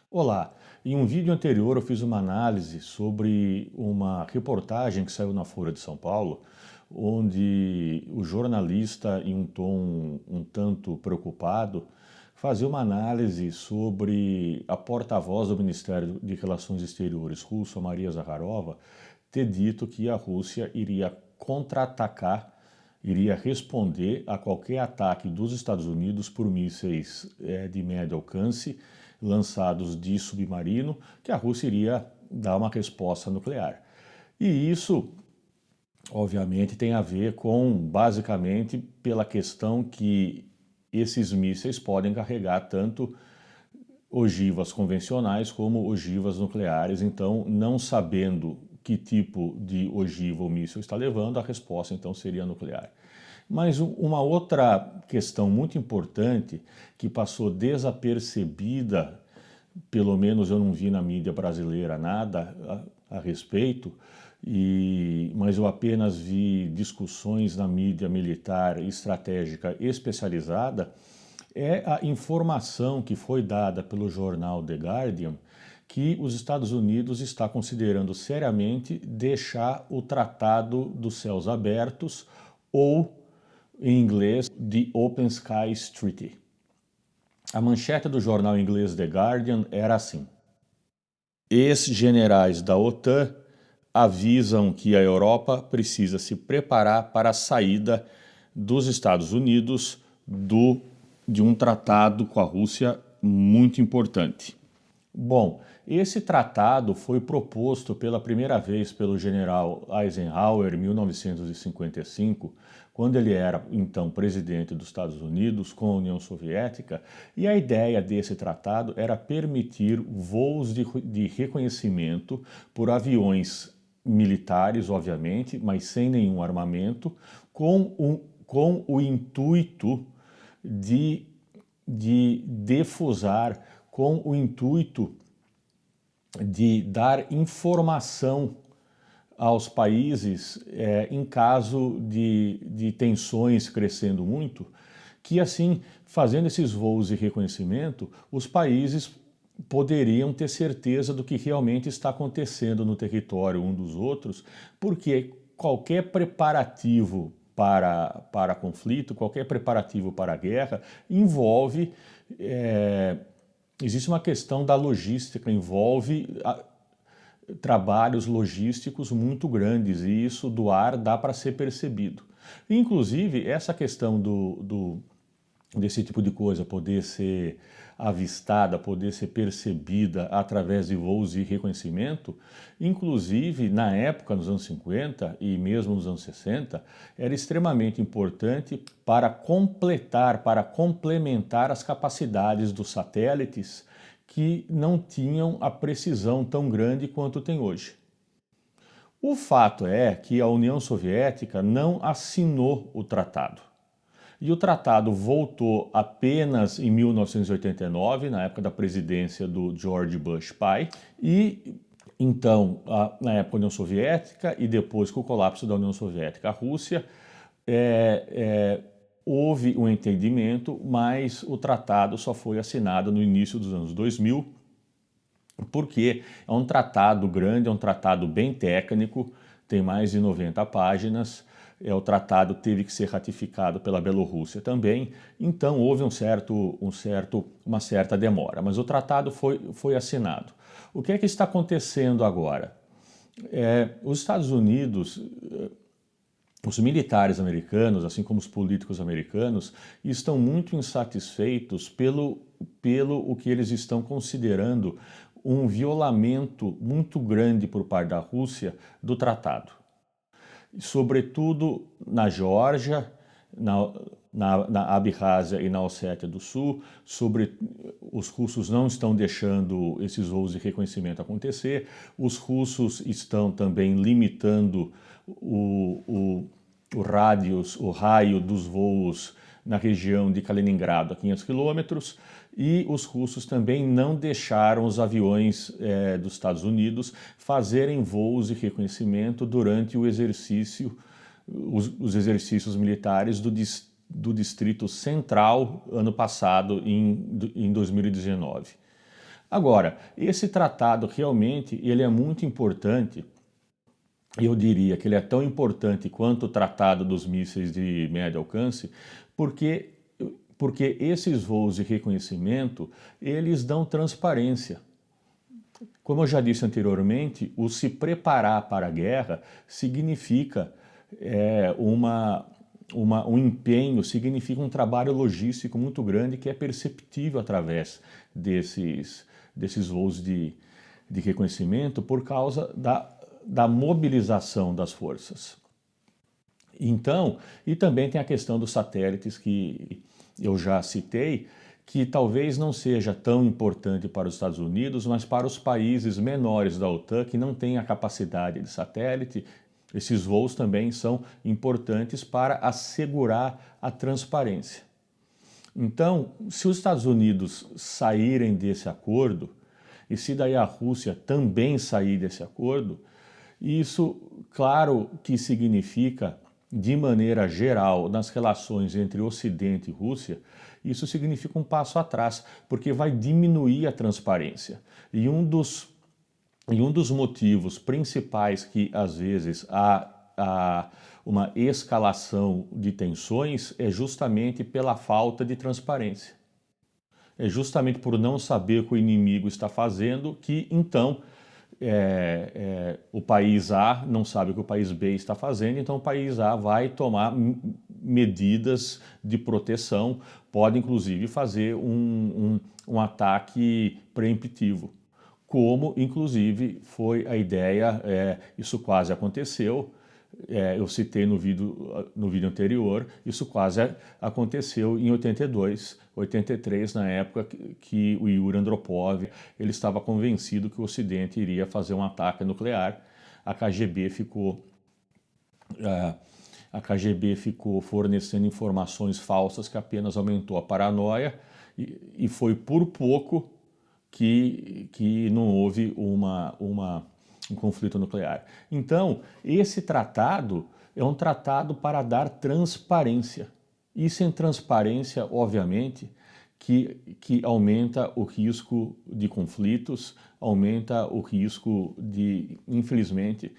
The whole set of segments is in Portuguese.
Olá, em um vídeo anterior eu fiz uma análise sobre uma reportagem que saiu na Folha de São Paulo, onde o jornalista, em um tom um tanto preocupado, fazia uma análise sobre a porta-voz do Ministério de Relações Exteriores russo, a Maria Zakharova, ter dito que a Rússia iria contra-atacar, iria responder a qualquer ataque dos Estados Unidos por mísseis de médio alcance lançados de submarino, que a Rússia iria dar uma resposta nuclear. E isso, obviamente, tem a ver com, basicamente, pela questão que esses mísseis podem carregar tanto ogivas convencionais como ogivas nucleares, então, não sabendo que tipo de ogiva o míssil está levando, a resposta então seria nuclear. Mas uma outra questão muito importante que passou desapercebida, pelo menos eu não vi na mídia brasileira nada a respeito, mas eu apenas vi discussões na mídia militar estratégica especializada, é a informação que foi dada pelo jornal The Guardian que os Estados Unidos está considerando seriamente deixar o Tratado dos Céus Abertos, ou, em inglês, The Open Skies Treaty. A manchete do jornal inglês The Guardian era assim: ex-generais da OTAN avisam que a Europa precisa se preparar para a saída dos Estados Unidos de um tratado com a Rússia muito importante. Bom, esse tratado foi proposto pela primeira vez pelo general Eisenhower em 1955, quando ele era então presidente dos Estados Unidos com a União Soviética, e a ideia desse tratado era permitir voos de reconhecimento por aviões militares, obviamente, mas sem nenhum armamento, com o intuito de defusar, com o intuito de dar informação aos países em caso de tensões crescendo muito, que assim, fazendo esses voos de reconhecimento, os países poderiam ter certeza do que realmente está acontecendo no território um dos outros, porque qualquer preparativo para conflito, qualquer preparativo para a guerra, envolve, existe uma questão da logística, envolve trabalhos logísticos muito grandes, e isso do ar dá para ser percebido. Inclusive, essa questão desse tipo de coisa poder ser avistada, poder ser percebida através de voos de reconhecimento, inclusive na época, nos anos 50 e mesmo nos anos 60, era extremamente importante para completar, para complementar as capacidades dos satélites que não tinham a precisão tão grande quanto tem hoje. O fato é que a União Soviética não assinou o tratado. E o tratado voltou apenas em 1989, na época da presidência do George Bush pai, e então, na época da União Soviética, e depois com o colapso da União Soviética, a Rússia, houve um entendimento, mas o tratado só foi assinado no início dos anos 2000, porque é um tratado grande, é um tratado bem técnico, tem mais de 90 páginas, o tratado teve que ser ratificado pela Bielorrússia também, então houve uma certa demora, mas o tratado foi assinado. O que é que está acontecendo agora? Os Estados Unidos, os militares americanos, assim como os políticos americanos, estão muito insatisfeitos pelo o que eles estão considerando um violamento muito grande por parte da Rússia do tratado. Sobretudo na Geórgia, na Abkhazia e na Ossétia do Sul, os russos não estão deixando esses voos de reconhecimento acontecer, os russos estão também limitando o raio dos voos na região de Kaliningrado a 500 quilômetros, e os russos também não deixaram os aviões dos Estados Unidos fazerem voos de reconhecimento durante os exercícios militares do Distrito Central ano passado, em 2019. Agora, esse tratado realmente ele é muito importante. Eu diria que ele é tão importante quanto o Tratado dos Mísseis de Médio Alcance, porque, porque esses voos de reconhecimento, eles dão transparência. Como eu já disse anteriormente, o se preparar para a guerra significa um empenho, significa um trabalho logístico muito grande que é perceptível através desses voos de reconhecimento por causa da mobilização das forças. Então, e também tem a questão dos satélites que eu já citei, que talvez não seja tão importante para os Estados Unidos, mas para os países menores da OTAN que não têm a capacidade de satélite, esses voos também são importantes para assegurar a transparência. Então, se os Estados Unidos saírem desse acordo, e se daí a Rússia também sair desse acordo, isso, claro que significa, de maneira geral, nas relações entre Ocidente e Rússia, isso significa um passo atrás, porque vai diminuir a transparência. E um dos motivos principais que, às vezes, há uma escalação de tensões é justamente pela falta de transparência. É justamente por não saber o que o inimigo está fazendo que, então, o país A não sabe o que o país B está fazendo, então o país A vai tomar medidas de proteção, pode inclusive fazer um ataque preemptivo, como inclusive foi a ideia, isso quase aconteceu, eu citei no vídeo anterior, isso quase aconteceu em 82, 83, na época que o Yuri Andropov ele estava convencido que o Ocidente iria fazer um ataque nuclear. A KGB ficou fornecendo informações falsas que apenas aumentou a paranoia e foi por pouco que não houve um conflito nuclear. Então, esse tratado é um tratado para dar transparência. E sem transparência, obviamente, que aumenta o risco de conflitos, aumenta o risco infelizmente,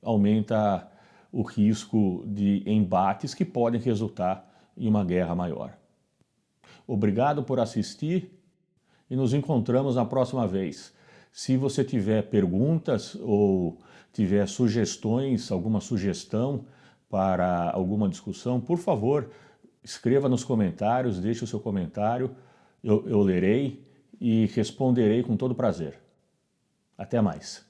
aumenta o risco de embates que podem resultar em uma guerra maior. Obrigado por assistir e nos encontramos na próxima vez. Se você tiver perguntas ou tiver sugestões, alguma sugestão para alguma discussão, por favor, escreva nos comentários, deixe o seu comentário, eu lerei e responderei com todo prazer. Até mais.